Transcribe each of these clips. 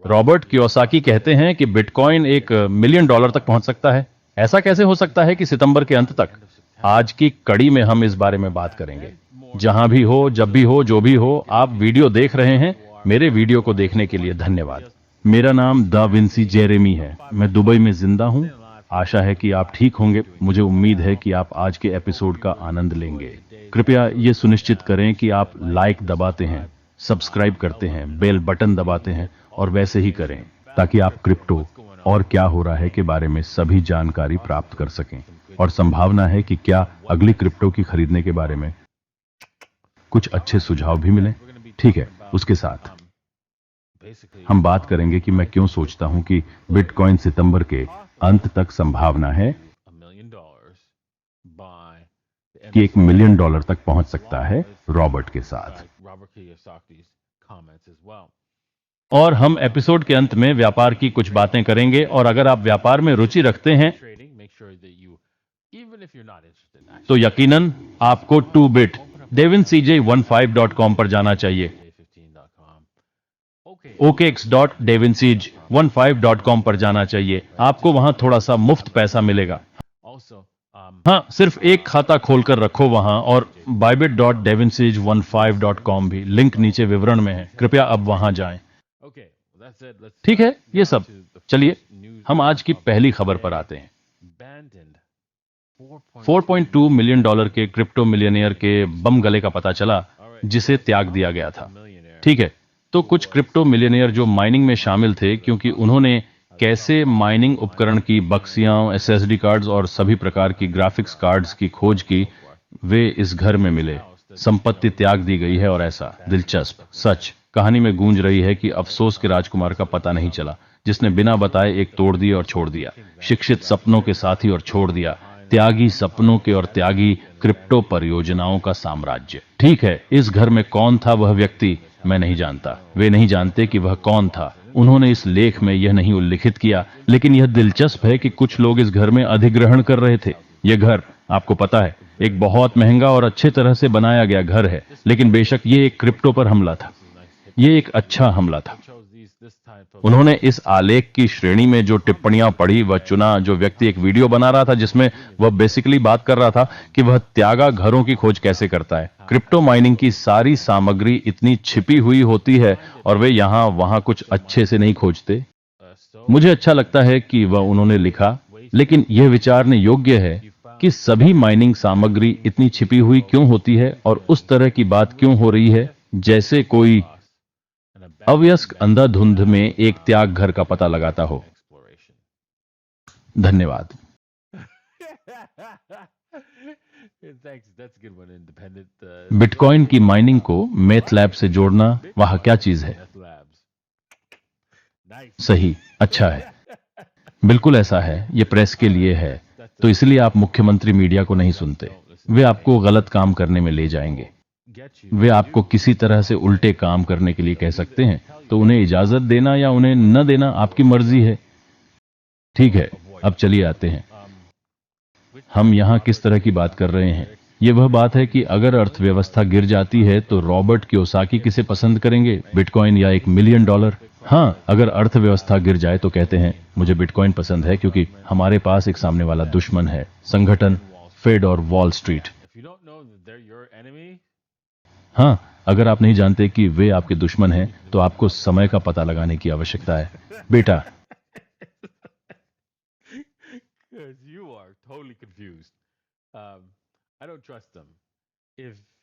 Robert Kiyosaki कहते हैं कि बिटकॉइन $1 मिलियन तक पहुंच सकता है। ऐसा कैसे हो सकता है कि सितंबर के अंत तक? आज की कड़ी में हम इस बारे में बात करेंगे। जहां भी हो, जब भी हो, जो भी हो, आप वीडियो देख रहे हैं, मेरे वीडियो को देखने के लिए धन्यवाद। मेरा नाम दा विंसी जेरेमी है। मैं दुबई में जिंदा हूं। आशा है कि आप ठीक होंगे। मुझे उम्मीद है कि आप आज के एपिसोड का आनंद लेंगे। कृपया ये सुनिश्चित करें कि आप लाइक दबाते हैं, सब्सक्राइब करते हैं, बेल बटन दबाते हैं और वैसे ही करें ताकि आप क्रिप्टो और क्या हो रहा है के बारे में सभी जानकारी प्राप्त कर सकें। और संभावना है कि क्या अगली क्रिप्टो की खरीदने के बारे में कुछ अच्छे सुझाव भी मिलें। ठीक है, उसके साथ हम बात करेंगे कि मैं क्यों सोचता हूं कि बिटकॉइन सितंबर के अंत तक संभावना है कि $1 मिलियन तक पहुंच सकता है, रॉबर्ट के साथ। और हम एपिसोड के अंत में व्यापार की कुछ बातें करेंगे और अगर आप व्यापार में रुचि रखते हैं तो यकीनन आपको 2bit devincj15.com पर जाना चाहिए। okx.devincj15.com पर जाना चाहिए। आपको वहां थोड़ा सा मुफ्त पैसा मिलेगा। हाँ, सिर्फ एक खाता खोलकर रखो वहां, और bybit.devincj15.com भी लिंक नीचे विवरण में है। कृपया अब वहां जाएं। ठीक है, ये सब। चलिए हम आज की पहली खबर पर आते हैं। $4.2 मिलियन के क्रिप्टो मिलियनियर के बम गले का पता चला, जिसे त्याग दिया गया था। ठीक है, तो कुछ क्रिप्टो मिलियनियर जो माइनिंग में शामिल थे, क्योंकि उन्होंने कैसे माइनिंग उपकरण की बक्सियां, एसएसडी कार्ड्स और सभी प्रकार की ग्राफिक्स कार्ड्स की खोज की, वे इस घर में मिले। संपत्ति त्याग दी गई है और ऐसा दिलचस्प सच कहानी में गूंज रही है कि अफसोस के राजकुमार का पता नहीं चला, जिसने बिना बताए एक तोड़ दी और छोड़ दिया। शिक्षित सपनों के साथी और छोड़ दिया। त्यागी सपनों के और त्यागी क्रिप्टो परियोजनाओं का साम्राज्य। ठीक है, इस घर में कौन था वह व्यक्ति, मैं नहीं जानता। वे नहीं जानते कि वह कौन था। उन्होंने इस लेख में यह नहीं उल्लिखित किया, लेकिन यह दिलचस्प है कि कुछ लोग इस घर में अधिग्रहण कर रहे थे। यह घर, आपको पता है, एक बहुत महंगा और अच्छे तरह से बनाया गया घर है, लेकिन बेशक ये एक क्रिप्टो पर हमला था। ये एक अच्छा हमला था। उन्होंने इस आलेख की श्रेणी में जो टिप्पणियां पढ़ी वह चुना। जो व्यक्ति एक वीडियो बना रहा था जिसमें वह बेसिकली बात कर रहा था कि वह त्यागा घरों की खोज कैसे करता है। क्रिप्टो माइनिंग की सारी सामग्री इतनी छिपी हुई होती है और वे यहां वहां कुछ अच्छे से नहीं खोजते। मुझे अच्छा लगता है कि वह उन्होंने लिखा, लेकिन यह विचारने योग्य है कि सभी माइनिंग सामग्री इतनी छिपी हुई क्यों होती है और उस तरह की बात क्यों हो रही है जैसे कोई अवयस्क अंधाधुंध में एक त्याग घर का पता लगाता हो। धन्यवाद। बिटकॉइन की माइनिंग को मेथ लैब से जोड़ना, वह क्या चीज है? सही, अच्छा है, बिल्कुल ऐसा है। ये प्रेस के लिए है, तो इसलिए आप मुख्यमंत्री मीडिया को नहीं सुनते। वे आपको गलत काम करने में ले जाएंगे। वे आपको किसी तरह से उल्टे काम करने के लिए कह सकते हैं, तो उन्हें इजाजत देना या उन्हें न देना आपकी मर्जी है। ठीक है, अब चलिए आते हैं। हम यहां किस तरह की बात कर रहे हैं? यह वह बात है कि अगर अर्थव्यवस्था गिर जाती है तो रॉबर्ट कियोसाकी किसे पसंद करेंगे, बिटकॉइन या $1 मिलियन? हाँ, अगर अर्थव्यवस्था गिर जाए तो कहते हैं मुझे बिटकॉइन पसंद है, क्योंकि हमारे पास एक सामने वाला दुश्मन है, संगठन, फेड और वॉल स्ट्रीट। हाँ, अगर आप नहीं जानते कि वे आपके दुश्मन हैं, तो आपको समय का पता लगाने की आवश्यकता है, बेटा।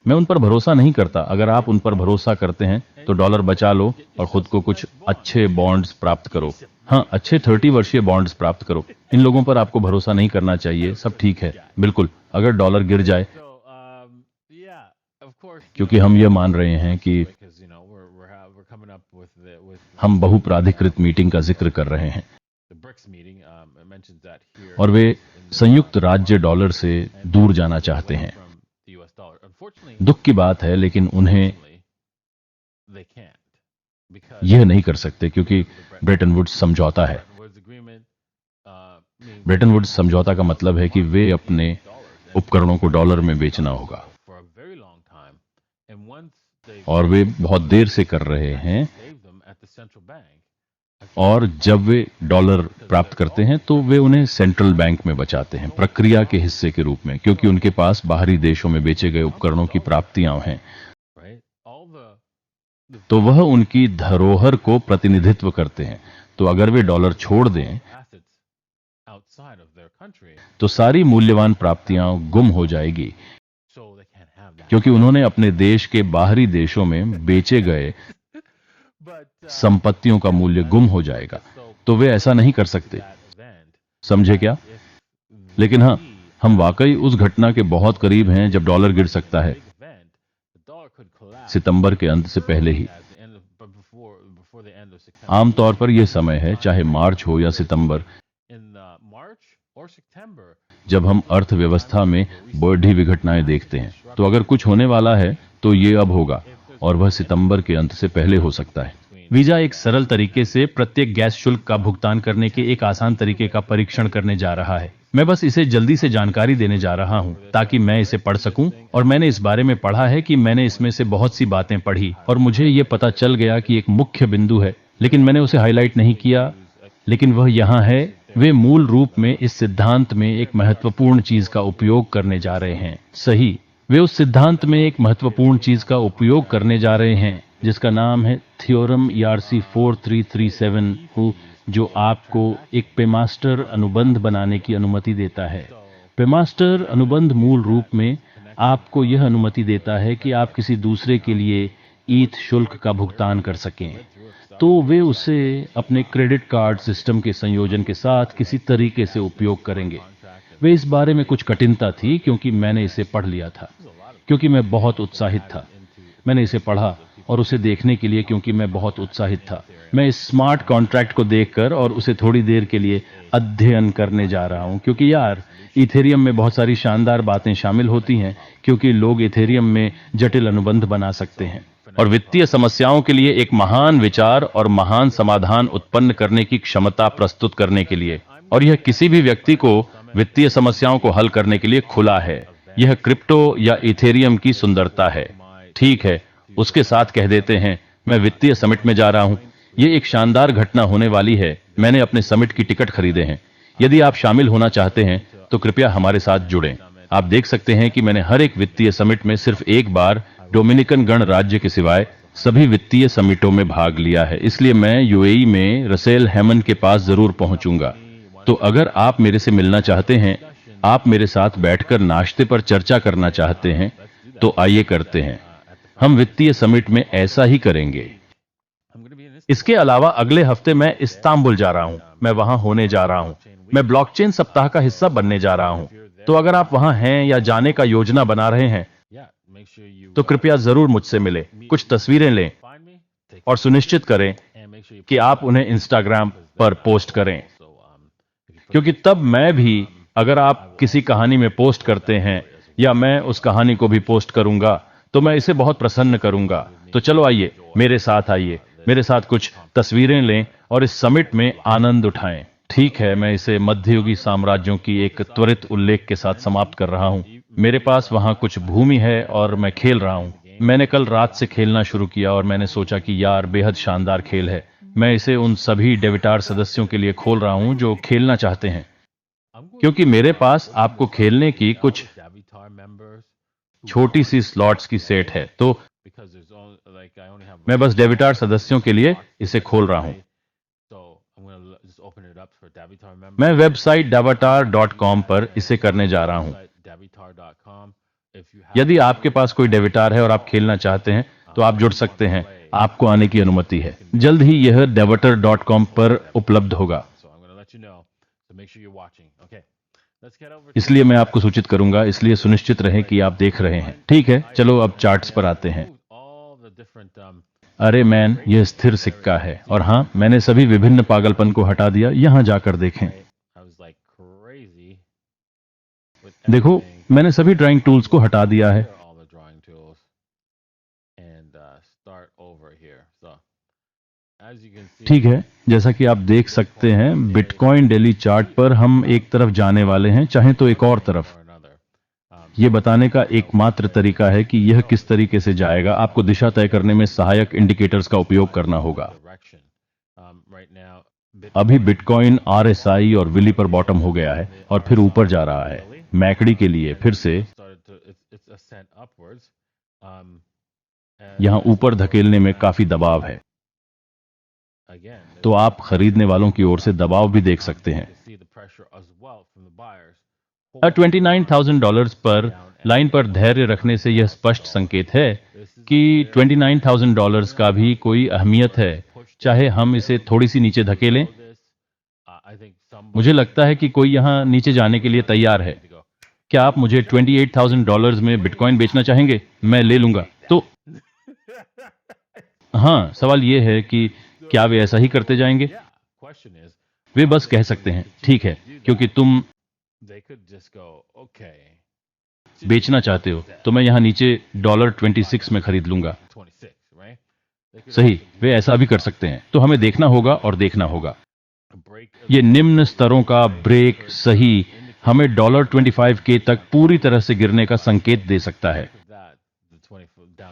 मैं उन पर भरोसा नहीं करता। अगर आप उन पर भरोसा करते हैं तो डॉलर बचा लो और खुद को कुछ अच्छे बॉन्ड्स प्राप्त करो। हाँ, अच्छे 30 वर्षीय बॉन्ड्स प्राप्त करो। इन लोगों पर आपको भरोसा नहीं करना चाहिए। सब ठीक है, बिल्कुल। अगर डॉलर गिर जाए, क्योंकि हम यह मान रहे हैं कि हम बहुप्राधिकृत मीटिंग का जिक्र कर रहे हैं और वे संयुक्त राज्य डॉलर से दूर जाना चाहते हैं। दुख की बात है, लेकिन उन्हें यह नहीं कर सकते क्योंकि ब्रेटन वुड्स समझौता है। ब्रेटन वुड्स समझौता का मतलब है कि वे अपने उपकरणों को डॉलर में बेचना होगा, और वे बहुत देर से कर रहे हैं। और जब वे डॉलर प्राप्त करते हैं तो वे उन्हें सेंट्रल बैंक में बचाते हैं प्रक्रिया के हिस्से के रूप में, क्योंकि उनके पास बाहरी देशों में बेचे गए उपकरणों की प्राप्तियां हैं। तो वह उनकी धरोहर को प्रतिनिधित्व करते हैं। तो अगर वे डॉलर छोड़ दें तो सारी मूल्यवान प्राप्तियां गुम हो जाएगी, क्योंकि उन्होंने अपने देश के बाहरी देशों में बेचे गए संपत्तियों का मूल्य गुम हो जाएगा। तो वे ऐसा नहीं कर सकते, समझे क्या? लेकिन हाँ, हम वाकई उस घटना के बहुत करीब हैं जब डॉलर गिर सकता है, सितंबर के अंत से पहले ही। आमतौर पर यह समय है, चाहे मार्च हो या सितंबर, जब हम अर्थव्यवस्था में बड़ी विघटनाएं देखते हैं। तो अगर कुछ होने वाला है तो ये अब होगा, और वह सितंबर के अंत से पहले हो सकता है। वीजा एक सरल तरीके से प्रत्येक गैस शुल्क का भुगतान करने के एक आसान तरीके का परीक्षण करने जा रहा है। मैं बस इसे जल्दी से जानकारी देने जा रहा हूं ताकि मैं इसे पढ़ सकूं, और मैंने इस बारे में पढ़ा है कि मैंने इसमें से बहुत सी बातें पढ़ी और मुझे ये पता चल गया कि एक मुख्य बिंदु है, लेकिन मैंने उसे हाईलाइट नहीं किया, लेकिन वह यहाँ है। वे मूल रूप में इस सिद्धांत में एक महत्वपूर्ण चीज का उपयोग करने जा रहे हैं। सही, वे उस सिद्धांत में एक महत्वपूर्ण चीज का उपयोग करने जा रहे हैं जिसका नाम है थ्योरम ERC 4337, जो आपको एक पेमास्टर अनुबंध बनाने की अनुमति देता है। पेमास्टर अनुबंध मूल रूप में आपको यह अनुमति देता है कि आप किसी दूसरे के लिए ईथ शुल्क का भुगतान कर सकें। तो वे उसे अपने क्रेडिट कार्ड सिस्टम के संयोजन के साथ किसी तरीके से उपयोग करेंगे। वे इस बारे में कुछ कठिनता थी क्योंकि मैंने इसे पढ़ लिया था, क्योंकि मैं बहुत उत्साहित था। मैंने इसे पढ़ा और उसे देखने के लिए, क्योंकि मैं बहुत उत्साहित था। मैं इस स्मार्ट कॉन्ट्रैक्ट को देखकर और उसे थोड़ी देर के लिए अध्ययन करने जा रहा हूं, क्योंकि यार, इथेरियम में बहुत सारी शानदार बातें शामिल होती हैं, क्योंकि लोग इथेरियम में जटिल अनुबंध बना सकते हैं और वित्तीय समस्याओं के लिए एक महान विचार और महान समाधान उत्पन्न करने की क्षमता प्रस्तुत करने के लिए। और यह किसी भी व्यक्ति को वित्तीय समस्याओं को हल करने के लिए खुला है। यह क्रिप्टो या इथेरियम की सुंदरता है। ठीक है, उसके साथ कह देते हैं, मैं वित्तीय समिट में जा रहा हूं। यह एक शानदार घटना होने वाली है। मैंने अपने समिट की टिकट खरीदे हैं। यदि आप शामिल होना चाहते हैं तो कृपया हमारे साथ जुड़ें। आप देख सकते हैं कि मैंने हर एक वित्तीय समिट में सिर्फ एक बार डोमिनिकन गणराज्य के सिवाय सभी वित्तीय समिटों में भाग लिया है, इसलिए मैं यूएई में रसेल हेमन के पास जरूर पहुंचूंगा। तो अगर आप मेरे से मिलना चाहते हैं, आप मेरे साथ बैठकर नाश्ते पर चर्चा करना चाहते हैं, तो आइए करते हैं। हम वित्तीय समिट में ऐसा ही करेंगे। इसके अलावा अगले हफ्ते मैं इस्तांबुल जा रहा हूं। मैं वहां होने जा रहा हूं। मैं ब्लॉकचेन सप्ताह का हिस्सा बनने जा रहा हूं। तो अगर आप वहां हैं या जाने का योजना बना रहे हैं तो कृपया जरूर मुझसे मिलें, कुछ तस्वीरें लें और सुनिश्चित करें कि आप उन्हें इंस्टाग्राम पर पोस्ट करें, क्योंकि तब मैं भी, अगर आप किसी कहानी में पोस्ट करते हैं या मैं उस कहानी को भी पोस्ट करूंगा, तो मैं इसे बहुत प्रसन्न करूंगा। तो चलो आइए, मेरे साथ आइए, मेरे साथ कुछ तस्वीरें लें और इस समिट में आनंद उठाएं। ठीक है, मैं इसे मध्ययुगी साम्राज्यों की एक त्वरित उल्लेख के साथ समाप्त कर रहा हूं। मेरे पास वहां कुछ भूमि है और मैं खेल रहा हूं। मैंने कल रात से खेलना शुरू किया और मैंने सोचा कि यार, बेहद शानदार खेल है। मैं इसे उन सभी डेविटार सदस्यों के लिए खोल रहा हूं जो खेलना चाहते हैं, क्योंकि मेरे पास आपको खेलने की कुछ छोटी सी स्लॉट्स की सेट है। तो मैं बस डेविटार सदस्यों के लिए इसे खोल रहा हूं। मैं वेबसाइट davatar.com पर इसे करने जा रहा हूं। यदि आपके पास कोई डेविटार है और आप खेलना चाहते हैं तो आप जुड़ सकते हैं। आपको आने की अनुमति है। जल्द ही यह davatar.com पर उपलब्ध होगा, इसलिए मैं आपको सूचित करूंगा, इसलिए सुनिश्चित रहें कि आप देख रहे हैं। ठीक है, चलो अब चार्ट्स पर आते हैं। अरे मैन, यह स्थिर सिक्का है। और हाँ, मैंने सभी विभिन्न पागलपन को हटा दिया। यहां जाकर देखें। देखो, मैंने सभी ड्राइंग टूल्स को हटा दिया है। ठीक है, जैसा कि आप देख सकते हैं, बिटकॉइन डेली चार्ट पर हम एक तरफ जाने वाले हैं, चाहे तो एक और तरफ। यह बताने का एकमात्र तरीका है कि यह किस तरीके से जाएगा। आपको दिशा तय करने में सहायक इंडिकेटर्स का उपयोग करना होगा। अभी बिटकॉइन RSI और विली पर बॉटम हो गया है और फिर ऊपर जा रहा है। मैकडी के लिए फिर से यहां ऊपर धकेलने में काफी दबाव है, तो आप खरीदने वालों की ओर से दबाव भी देख सकते हैं। $29,000 पर लाइन पर धैर्य रखने से यह स्पष्ट संकेत है कि $29,000 का भी कोई अहमियत है, चाहे हम इसे थोड़ी सी नीचे धकेलें। मुझे लगता है कि कोई यहां नीचे जाने के लिए तैयार है। क्या आप मुझे $28,000 में बिटकॉइन बेचना चाहेंगे? मैं ले लूंगा। तो हाँ, सवाल यह है कि क्या वे ऐसा ही करते जाएंगे? वे बस कह सकते हैं ठीक है, क्योंकि तुम बेचना चाहते हो, तो मैं यहां नीचे $26 में खरीद लूंगा। सही, वे ऐसा भी कर सकते हैं। तो हमें देखना होगा और देखना होगा। ये निम्न स्तरों का ब्रेक सही हमें $25K तक पूरी तरह से गिरने का संकेत दे सकता है।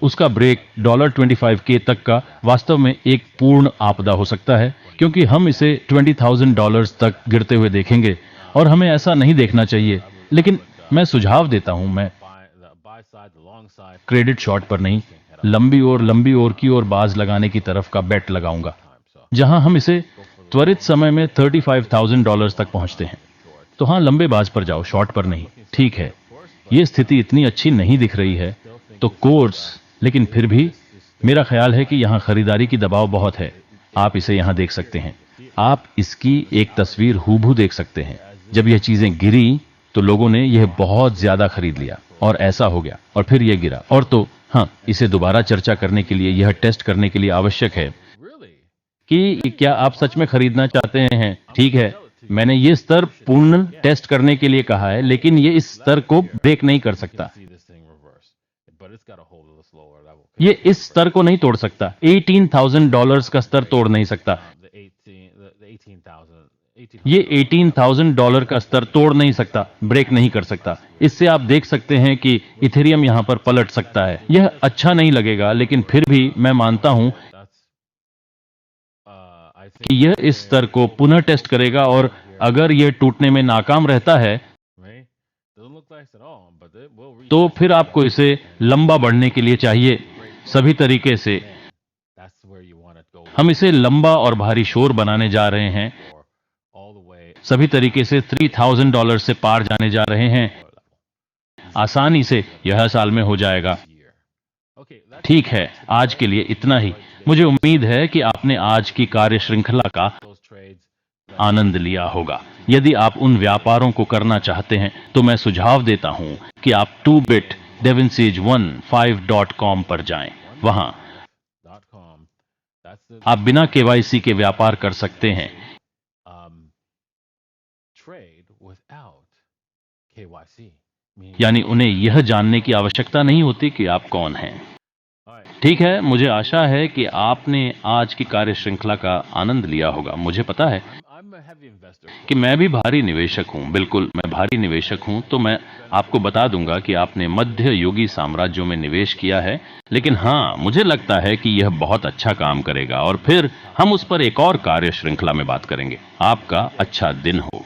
उसका ब्रेक $25K तक का वास्तव में एक पूर्ण आपदा हो सकता है, क्योंकि हम इसे $20,000 तक गिरते हुए देखेंगे और हमें ऐसा नहीं देखना चाहिए। लेकिन मैं सुझाव देता हूं, मैं क्रेडिट शॉर्ट पर नहीं, लंबी ओर की ओर बाज लगाने की तरफ का बेट लगाऊंगा, जहां हम इसे त्वरित समय में $35,000 तक पहुंचते हैं। तो हां, लंबे बाज पर जाओ, शॉर्ट पर नहीं। ठीक है, यह स्थिति इतनी अच्छी नहीं दिख रही है, तो कोर्स, लेकिन फिर भी मेरा ख्याल है कि यहां खरीदारी की दबाव बहुत है। आप इसे यहां देख सकते हैं। आप इसकी एक तस्वीर हूबहू देख सकते हैं। जब यह चीजें गिरी तो लोगों ने यह बहुत ज्यादा खरीद लिया और ऐसा हो गया और फिर यह गिरा। और तो हाँ, इसे दोबारा चर्चा करने के लिए, यह टेस्ट करने के लिए आवश्यक है कि क्या आप सच में खरीदना चाहते हैं। ठीक है, मैंने ये स्तर पूर्ण टेस्ट करने के लिए कहा है, लेकिन ये इस स्तर को ब्रेक नहीं कर सकता। ये इस स्तर को नहीं तोड़ सकता। $18,000 का स्तर तोड़ नहीं सकता। ये $18,000 का स्तर तोड़ नहीं सकता, ब्रेक नहीं कर सकता। इससे आप देख सकते हैं कि इथेरियम यहां पर पलट सकता है। यह अच्छा नहीं लगेगा, लेकिन फिर भी मैं मानता हूं कि यह इस स्तर को पुनः टेस्ट करेगा, और अगर यह टूटने में नाकाम रहता है तो फिर आपको इसे लंबा बढ़ने के लिए चाहिए। सभी तरीके से हम इसे लंबा और भारी शोर बनाने जा रहे हैं। सभी तरीके से $3,000 से पार जाने जा रहे हैं। आसानी से यह साल में हो जाएगा। ठीक है, आज के लिए इतना ही। मुझे उम्मीद है कि आपने आज की कार्य श्रृंखला का आनंद लिया होगा। यदि आप उन व्यापारों को करना चाहते हैं तो मैं सुझाव देता हूं कि आप 2bit15.com पर जाएं। वहां आप बिना KYC के व्यापार कर सकते हैं। यानी उन्हें यह जानने की आवश्यकता नहीं होती कि आप कौन हैं। ठीक है, मुझे आशा है कि आपने आज की कार्य श्रृंखला का आनंद लिया होगा। मुझे पता है कि मैं भी भारी निवेशक हूं। बिल्कुल, मैं भारी निवेशक हूं। तो मैं आपको बता दूंगा कि आपने मध्य युगी साम्राज्यों में निवेश किया है, लेकिन हां, मुझे लगता है कि यह बहुत अच्छा काम करेगा, और फिर हम उस पर एक और कार्य श्रृंखला में बात करेंगे। आपका अच्छा दिन हो।